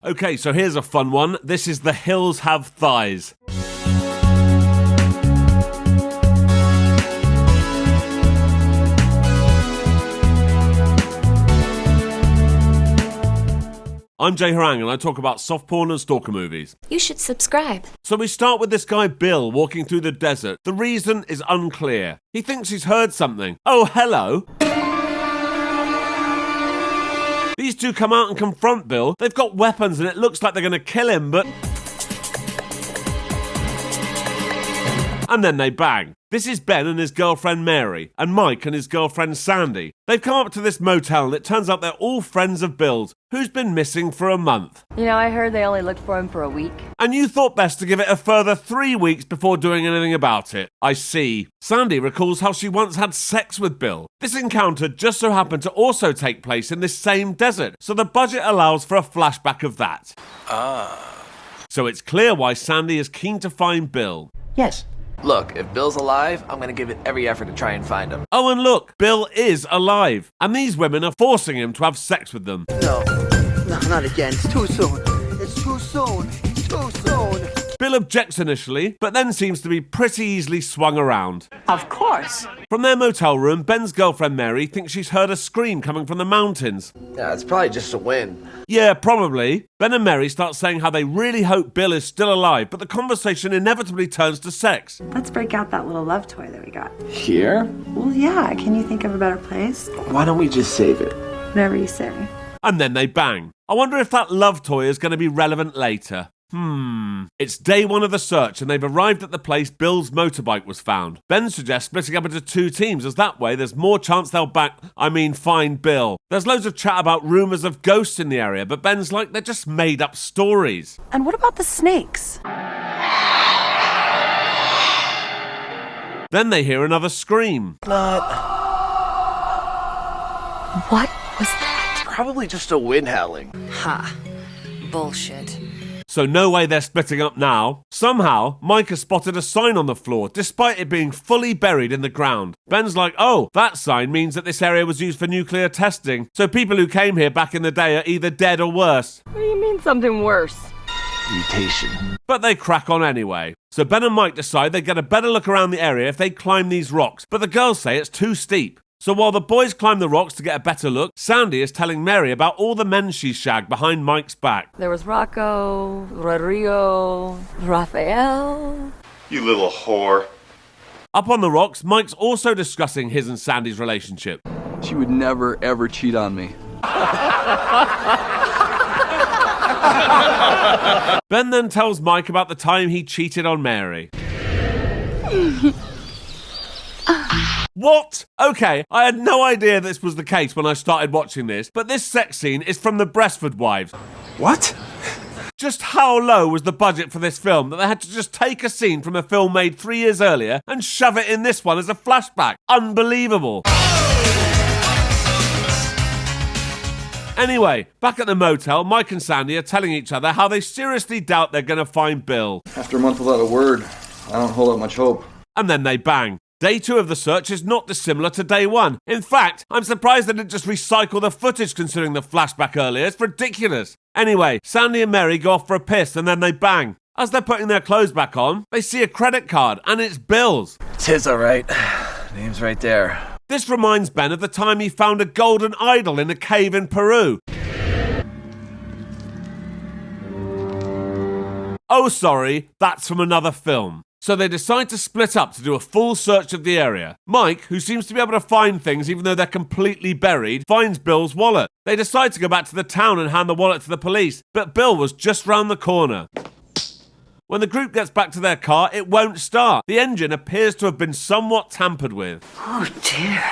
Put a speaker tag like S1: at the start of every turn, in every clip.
S1: Okay, so here's a fun one. This is The Hills Have Thighs. I'm Jay Harangue and I talk about soft porn and stalker movies.
S2: You should subscribe.
S1: So we start with this guy Bill walking through the desert. The reason is unclear. He thinks he's heard something. Oh, hello. These two come out and confront Bill. They've got weapons and it looks like they're going to kill him, but... And then they bang. This is Ben and his girlfriend Mary, and Mike and his girlfriend Sandy. They've come up to this motel and it turns out they're all friends of Bill's, who's been missing for a month.
S3: You know, I heard they only looked for him for a week.
S1: And you thought best to give it a further 3 weeks before doing anything about it. I see. Sandy recalls how she once had sex with Bill. This encounter just so happened to also take place in this same desert, so the budget allows for a flashback of that. So it's clear why Sandy is keen to find Bill.
S4: Yes. Look, if Bill's alive, I'm gonna give it every effort to try and find him.
S1: Oh, and look, Bill is alive. And these women are forcing him to have sex with them.
S5: No, not again. It's too soon. It's too soon. It's too soon.
S1: Bill objects initially, but then seems to be pretty easily swung around.
S5: Of course.
S1: From their motel room, Ben's girlfriend Mary thinks she's heard a scream coming from the mountains.
S4: Yeah, it's probably just a wind.
S1: Yeah, probably. Ben and Mary start saying how they really hope Bill is still alive, but the conversation inevitably turns to sex.
S6: Let's break out that little love toy that we got.
S4: Here?
S6: Well, yeah. Can you think of a better place?
S4: Why don't we just save it?
S6: Whatever you say.
S1: And then they bang. I wonder if that love toy is going to be relevant later. It's day one of the search and they've arrived at the place Bill's motorbike was found. Ben suggests splitting up into 2 teams as that way there's more chance they'll find Bill. There's loads of chat about rumours of ghosts in the area, but Ben's like, they're just made up stories.
S6: And what about the snakes?
S1: Then they hear another scream.
S4: Not.
S2: What was that?
S4: Probably just a wind howling.
S2: Ha. Bullshit.
S1: So no way they're splitting up now. Somehow, Mike has spotted a sign on the floor, despite it being fully buried in the ground. Ben's like, oh, that sign means that this area was used for nuclear testing, so people who came here back in the day are either dead or worse.
S3: What do you mean something worse?
S4: Mutation.
S1: But they crack on anyway. So Ben and Mike decide they get a better look around the area if they climb these rocks, but the girls say it's too steep. So while the boys climb the rocks to get a better look, Sandy is telling Mary about all the men she's shagged behind Mike's back.
S3: There was Rocco, Rodrigo, Rafael.
S7: You little whore.
S1: Up on the rocks, Mike's also discussing his and Sandy's relationship.
S8: She would never, ever cheat on me.
S1: Ben then tells Mike about the time he cheated on Mary. What? Okay, I had no idea this was the case when I started watching this, but this sex scene is from the Breastford Wives.
S7: What?
S1: Just how low was the budget for this film that they had to just take a scene from a film made 3 years earlier and shove it in this one as a flashback? Unbelievable. Anyway, back at the motel, Mike and Sandy are telling each other how they seriously doubt they're going to find Bill.
S8: After a month without a word, I don't hold out much hope.
S1: And then they bang. Day 2 of the search is not dissimilar to day 1. In fact, I'm surprised they didn't just recycle the footage considering the flashback earlier. It's ridiculous. Anyway, Sandy and Mary go off for a piss and then they bang. As they're putting their clothes back on, they see a credit card and it's Bill's.
S4: It's his, all right. Name's right there.
S1: This reminds Ben of the time he found a golden idol in a cave in Peru. Oh, sorry, that's from another film. So they decide to split up to do a full search of the area. Mike, who seems to be able to find things even though they're completely buried, finds Bill's wallet. They decide to go back to the town and hand the wallet to the police, but Bill was just round the corner. When the group gets back to their car, it won't start. The engine appears to have been somewhat tampered with.
S6: Oh, dear.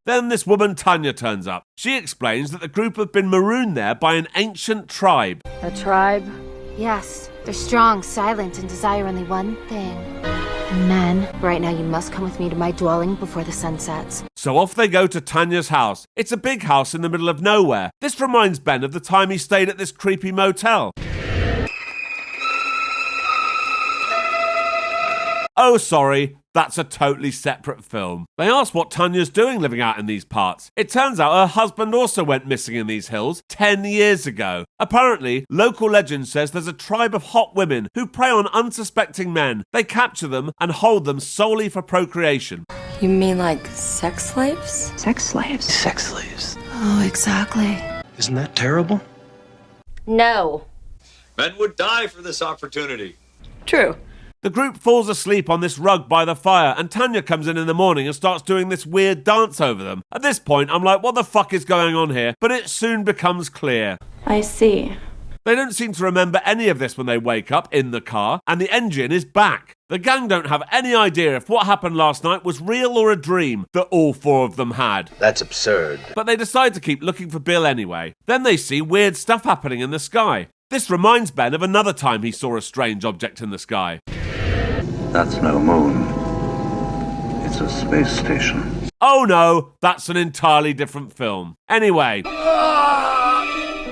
S1: Then this woman Tanya turns up. She explains that the group have been marooned there by an ancient tribe.
S3: A tribe?
S2: Yes. They're strong, silent, and desire only one thing. Men, right now you must come with me to my dwelling before the sun sets.
S1: So off they go to Tanya's house. It's a big house in the middle of nowhere. This reminds Ben of the time he stayed at this creepy motel. Oh, sorry, that's a totally separate film. They ask what Tanya's doing living out in these parts. It turns out her husband also went missing in these hills 10 years ago. Apparently, local legend says there's a tribe of hot women who prey on unsuspecting men. They capture them and hold them solely for procreation.
S3: You mean like sex slaves?
S6: Sex slaves.
S5: Sex slaves.
S2: Oh, exactly.
S7: Isn't that terrible?
S2: No.
S9: Men would die for this opportunity.
S3: True.
S1: The group falls asleep on this rug by the fire, and Tanya comes in the morning and starts doing this weird dance over them. At this point, I'm like, what the fuck is going on here? But it soon becomes clear.
S6: I see.
S1: They don't seem to remember any of this when they wake up in the car, and the engine is back. The gang don't have any idea if what happened last night was real or a dream that all four of them had.
S7: That's absurd.
S1: But they decide to keep looking for Bill anyway. Then they see weird stuff happening in the sky. This reminds Ben of another time he saw a strange object in the sky.
S10: That's no moon. It's a space station.
S1: Oh no, that's an entirely different film. Anyway.
S4: Did you hear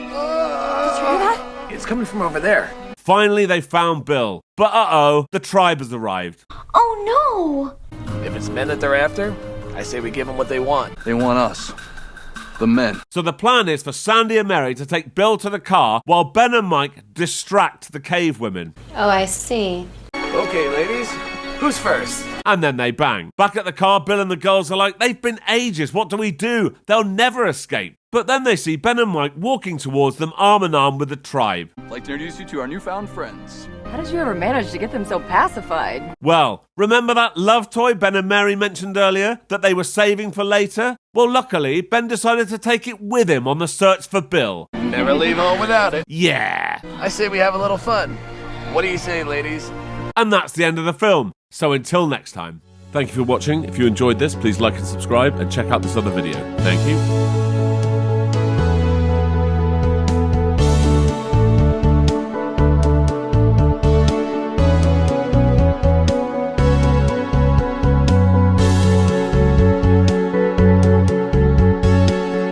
S4: that? It's coming from over there.
S1: Finally they found Bill. But uh-oh, the tribe has arrived.
S2: Oh no!
S4: If it's men that they're after, I say we give them what they want.
S8: They want us. The men.
S1: So the plan is for Sandy and Mary to take Bill to the car while Ben and Mike distract the cave women.
S2: Oh, I see.
S4: Okay, ladies, who's first?
S1: And then they bang. Back at the car, Bill and the girls are like, they've been ages, what do we do? They'll never escape. But then they see Ben and Mike walking towards them arm in arm with the tribe.
S8: I'd like to introduce you to our newfound friends.
S3: How did you ever manage to get them so pacified?
S1: Well, remember that love toy Ben and Mary mentioned earlier that they were saving for later? Well, luckily, Ben decided to take it with him on the search for Bill.
S4: Never leave home without it.
S1: Yeah.
S4: I say we have a little fun. What do you say, ladies?
S1: And that's the end of the film. So until next time. Thank you for watching. If you enjoyed this, please like and subscribe and check out this other video. Thank you.